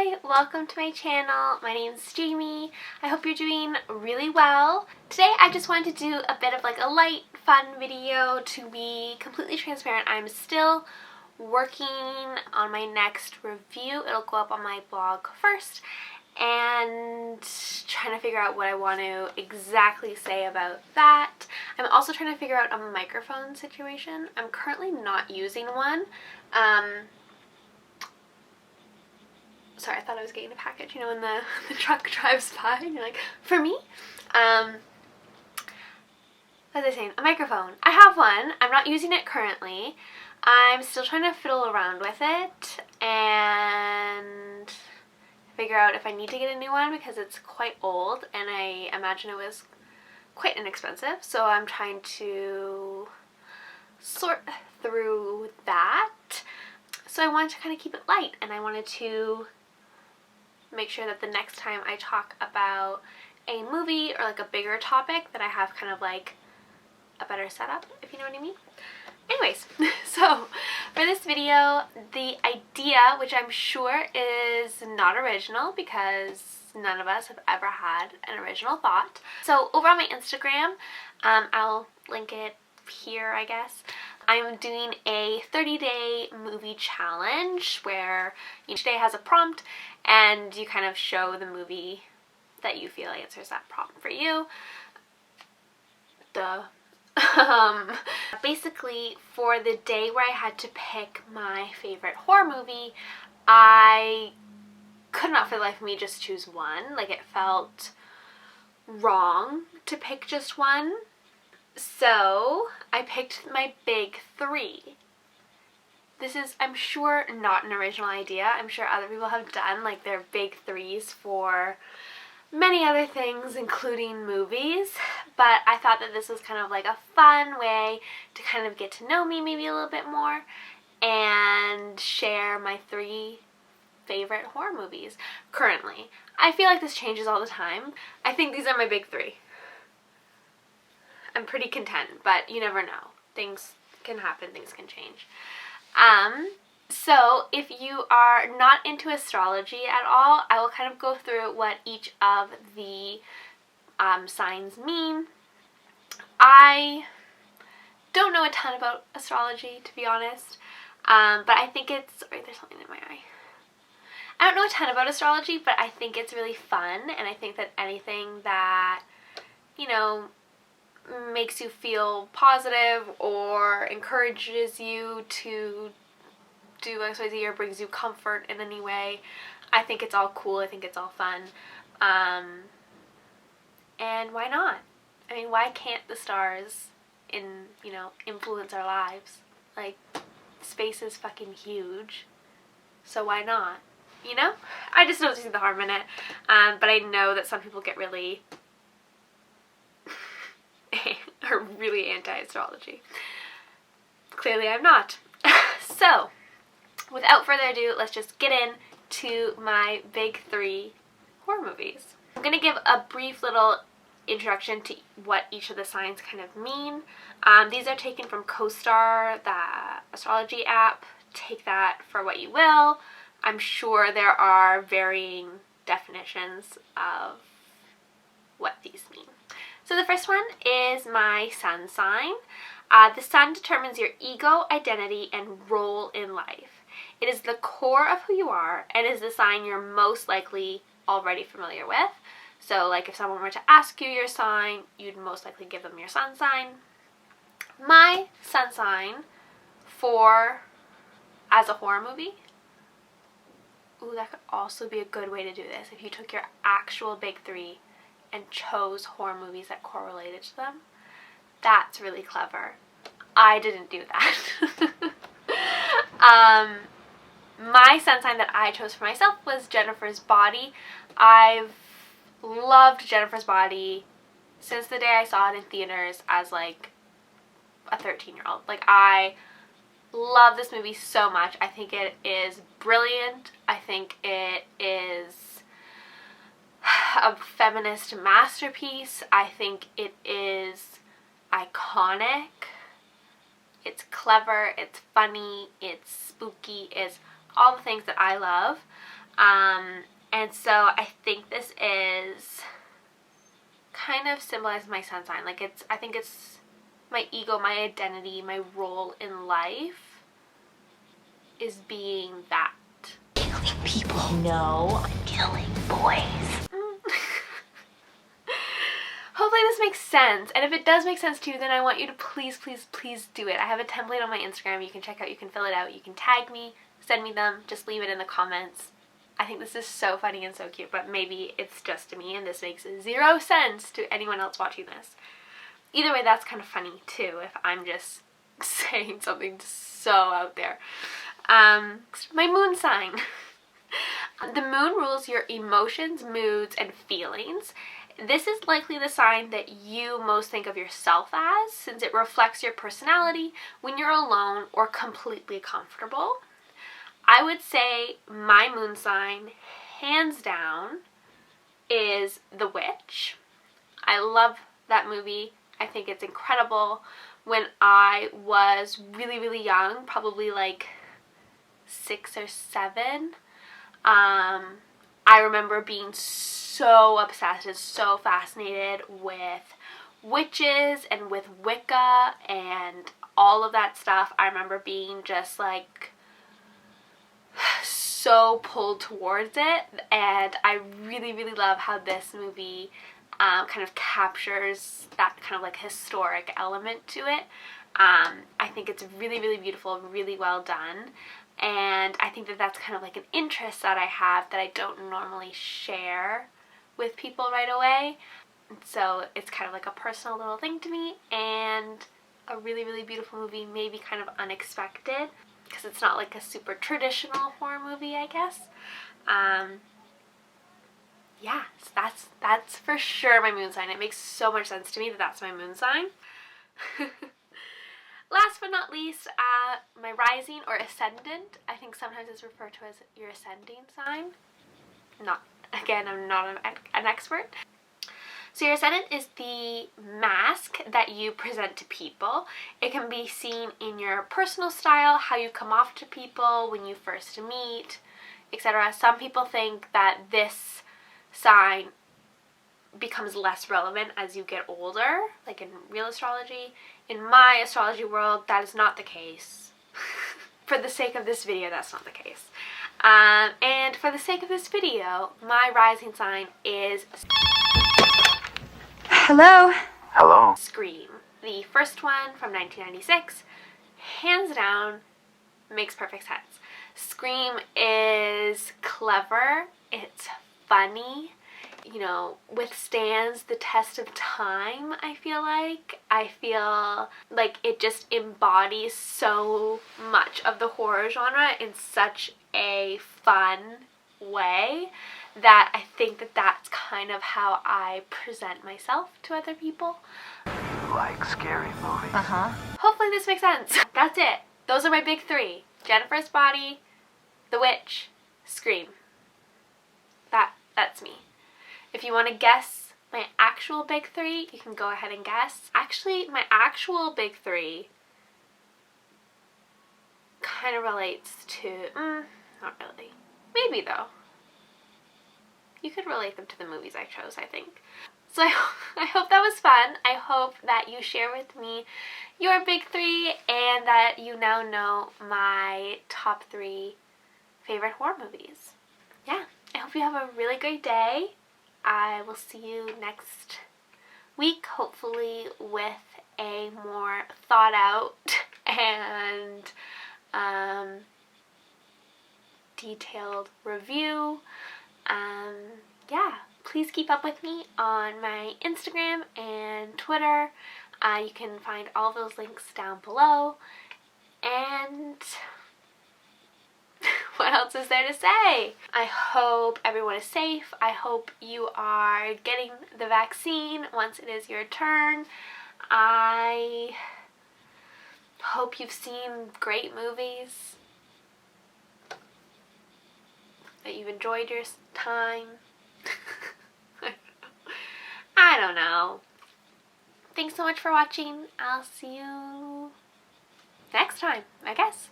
Hi, welcome to my channel. My name is Jamie. I hope you're doing really well. Today I just wanted to do a bit of like a light, fun video. To be completely transparent, I'm still working on my next review. It'll go up on my blog first, and trying to figure out what I want to exactly say about that. I'm also trying to figure out a microphone situation. I'm currently not using one. Sorry, I thought I was getting a package, you know, when the truck drives by and you're like, for me? What was I saying? A microphone. I have one. I'm not using it currently. I'm still trying to fiddle around with it and figure out if I need to get a new one because it's quite old and I imagine it was quite inexpensive. So I'm trying to sort through that. So I wanted to kind of keep it light, and I wanted to make sure that the next time I talk about a movie or like a bigger topic that I have kind of like a better setup, if you know what I mean. Anyways, so for this video, the idea, which I'm sure is not original because none of us have ever had an original thought. So over on my Instagram, I'll link it here, I guess. I'm doing a 30-day movie challenge where each day has a prompt and you kind of show the movie that you feel answers that prompt for you. Basically, for the day where I had to pick my favorite horror movie, I could not for the life of me just choose one. Like, it felt wrong to pick just one. So I picked my big three. This is, I'm sure, not an original idea. I'm sure other people have done like their big threes for many other things, including movies. But I thought that this was kind of like a fun way to kind of get to know me maybe a little bit more and share my three favorite horror movies currently. I feel like this changes all the time. I think these are my big three. I'm pretty content, but you never know. Things can happen, things can change. So if you are not into astrology at all, I will kind of go through what each of the signs mean. I don't know a ton about astrology, to be honest, but I think it's, sorry, there's something in my eye. I don't know a ton about astrology, but I think it's really fun, and I think that anything that, you know, makes you feel positive or encourages you to do XYZ or brings you comfort in any way, I think it's all cool. I think it's all fun. And why not? I mean, why can't the stars influence our lives? Like, space is fucking huge, so why not? You know? I just don't see the harm in it, but I know that some people get really are really anti-astrology. Clearly I'm not. So, without further ado, let's just get into my big three horror movies. I'm going to give a brief little introduction to what each of the signs kind of mean. These are taken from CoStar, the astrology app. Take that for what you will. I'm sure there are varying definitions of what these mean. So the first one is my sun sign. The sun determines your ego, identity, and role in life. It is the core of who you are and is the sign you're most likely already familiar with. So like if someone were to ask you your sign, you'd most likely give them your sun sign. My sun sign as a horror movie, ooh, that could also be a good way to do this. If you took your actual big three and chose horror movies that correlated to them. That's really clever. I didn't do that. My sun sign that I chose for myself was Jennifer's Body. I've loved Jennifer's Body since the day I saw it in theaters as like a 13-year-old. Like, I love this movie so much. I think it is brilliant. I think it is a feminist masterpiece. I think it is iconic. It's clever, it's funny, it's spooky, it's all the things that I love. And so I think this is kind of symbolizes my sun sign. Like I think it's my ego, my identity, my role in life is being that. Killing people. No, I'm killing boys. Hopefully this makes sense, and if it does make sense to you, then I want you to please, please, please do it. I have a template on my Instagram you can check out, you can fill it out, you can tag me, send me them, just leave it in the comments. I think this is so funny and so cute, but maybe it's just to me and this makes 0 sense to anyone else watching this. Either way, that's kind of funny too, if I'm just saying something so out there. My moon sign. The moon rules your emotions, moods, and feelings. This is likely the sign that you most think of yourself as, since it reflects your personality when you're alone or completely comfortable. I would say my moon sign, hands down, is The Witch. I love that movie. I think it's incredible. When I was really, really young, probably like 6 or 7, I remember being so obsessed and so fascinated with witches and with Wicca and all of that stuff. I remember being just like so pulled towards it, and I really, really love how this movie kind of captures that kind of like historic element to it. I think it's really, really beautiful, really well done. And I think that that's kind of like an interest that I have that I don't normally share with people right away. And so it's kind of like a personal little thing to me, and a really, really beautiful movie, maybe kind of unexpected, because it's not like a super traditional horror movie, I guess. Yeah, so that's for sure my moon sign. It makes so much sense to me that that's my moon sign. Last but not least, my rising or ascendant. I think sometimes it's referred to as your ascending sign. Again, I'm not an expert. So your ascendant is the mask that you present to people. It can be seen in your personal style, how you come off to people when you first meet, etc. Some people think that this sign becomes less relevant as you get older, like in real astrology. In my astrology world, that is not the case. For the sake of this video, that's not the case. And for the sake of this video, my rising sign is... Hello? Hello. Scream. The first one from 1996. Hands down, makes perfect sense. Scream is clever, it's funny, you know, withstands the test of time, I feel like. I feel like it just embodies so much of the horror genre in such a fun way that I think that that's kind of how I present myself to other people. You like scary movies? Hopefully this makes sense. That's it. Those are my big 3. Jennifer's Body, The Witch, Scream. That's me. If you want to guess my actual big 3, you can go ahead and guess. Actually, my actual big 3 kind of relates to... not really. Maybe, though. You could relate them to the movies I chose, I think. So I hope that was fun. I hope that you share with me your big 3 and that you now know my top 3 favorite horror movies. Yeah, I hope you have a really great day. I will see you next week, hopefully with a more thought out and detailed review. Yeah, please keep up with me on my Instagram and Twitter. You can find all those links down below. And what else is there to say? I hope everyone is safe. I hope you are getting the vaccine once it is your turn. I hope you've seen great movies, that you've enjoyed your time. I don't know. Thanks so much for watching. I'll see you next time, I guess.